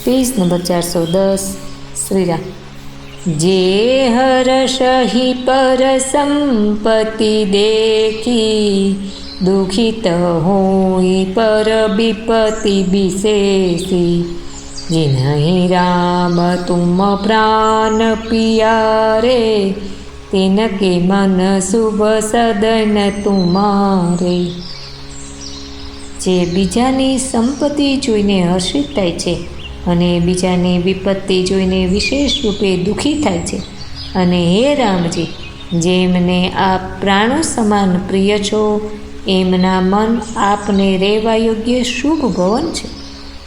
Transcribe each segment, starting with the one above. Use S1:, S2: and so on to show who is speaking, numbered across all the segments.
S1: Page number 410 Shriram. जे हर्षहि पर संपत्ति देखी, दुखित होई पर विपत्ति विशेषी। जिन्हि राम तुम प्राण पियारे, तिनके मन शुभ सदन तुम्हारे। જે બીજાની સંપત્તિ જોઈને હર્ષિત થાય છે અને બીજાની વિપત્તિ જોઈને વિશેષ રૂપે દુઃખી થાય છે, અને હે રામજી, જેમને આપ પ્રાણો સમાન પ્રિય છો, એમના મન આપને રહેવા યોગ્ય શુભ ભવન છે।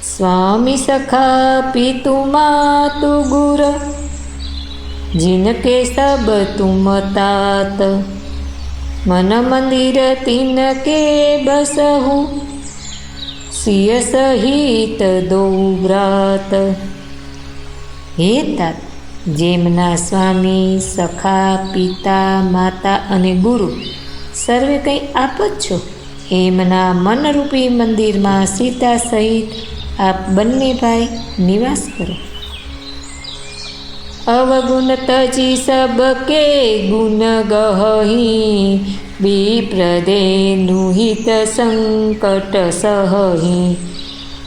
S1: સ્વામી સખા પિતુ માતુ ગુર, जिनके सब तुम तात। मन मंदिर तिनके बसहु, सिय सहित दो व्रात। हे तात, जेमना स्वामी सखा पिता माता अने गुरु सर्वे कई आप ज छो, एमना मनरूपी मंदिर में सीता सहित आप बन्ने भाई निवास करो। अवगुण तजी सबके गुण गहही, विप्रदेनुहित संकट सहही।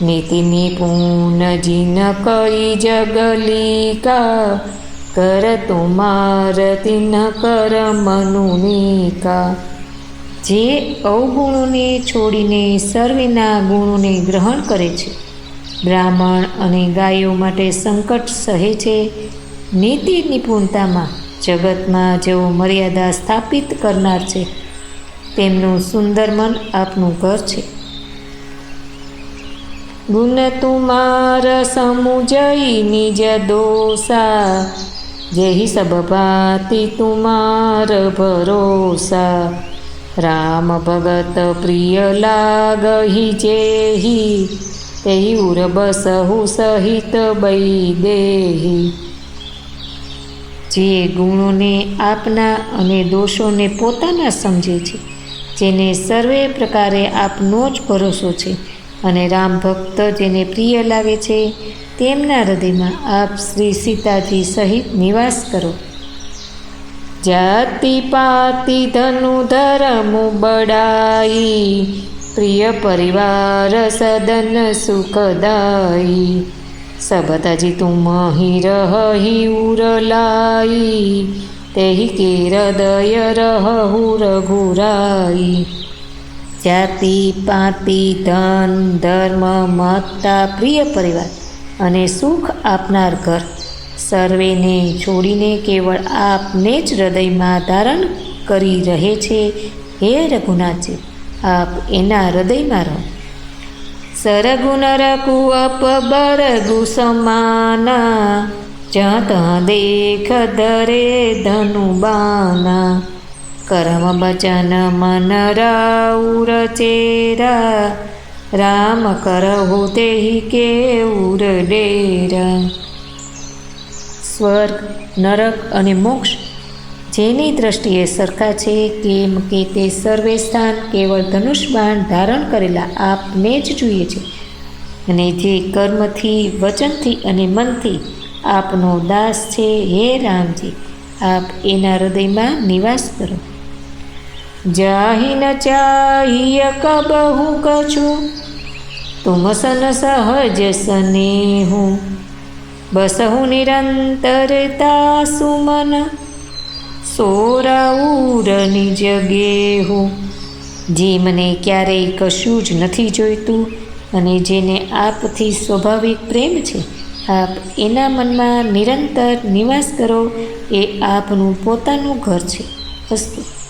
S1: नीति निपुण जिन कई जगलिका, कर तुमार तिन कर मनुनिका। जे अवगुणोने छोड़ीने सर्वेना गुणोने ग्रहण करे छे, ब्राह्मण अने गायो माटे संकट सहे छे, नीति निपुणता में जगत में जो मर्यादा स्थापित करनार छे, तेमनुं सुंदर मन आपनुं घर छे। गुण तुमार समुजई निज दोषा, जेहि सब भांति तुमार भरोसा। राम भगत प्रिय लागहि जेहि, तेहि उर बसहु सहित बैदेहि। જે ગુણોને આપના અને દોષોને પોતાના સમજે છે, જેને સર્વે પ્રકારે આપનો જ ભરોસો છે, અને રામ ભક્ત જેને પ્રિય લાગે છે, તેમના હૃદયમાં આપ શ્રી સીતાજી સહિત નિવાસ કરો। જાતિ પાતિ ધनु ધર્મ બડાઈ, પ્રિય પરિવાર સદન સુખદાઈ। सबताजी तुम ही रही उरलाई, तेहि के हृदय रहु रघुराई। जाति पाति धन धर्म महत्ता प्रिय परिवार अने सुख आपनार घर सर्वेने छोड़ीने केवल आपने ज हृदय में धारण करी रहे छे। हे रघुनाथजी, आप एना हृदय में रहो। सरगुण रघु अपबरगु समाना, जहाँ तहाँ देख धरे धनु बाना। कर्म बचन मन राउर चेरा, राम करहु तेहि के उर डेरा। स्वर्ग नरक अने मोक्ष जेनी दृष्टिए सरखा छे, केम के ते सर्वे स्थान केवल धनुष बाण धारण करेला आपने ज जोईए छे, अने जे कर्मथी वचनथी अने मनथी आपनो दास छे। हे रामजी, आप एना हृदय में निवास करो। जाहि न चाहिए कबहु कछु, तुम सन सहज स्नेहु। बसहु निरंतरता सुमन, सोराउर निज गेहु। जे मने क्यारेय कशुं ज नथी जोईतुं अने जेने आपथी स्वाभाविक प्रेम छे, आप एना मनमा निरंतर निवास करो। ए आपनुं पोतानुं घर छे। अस्तु।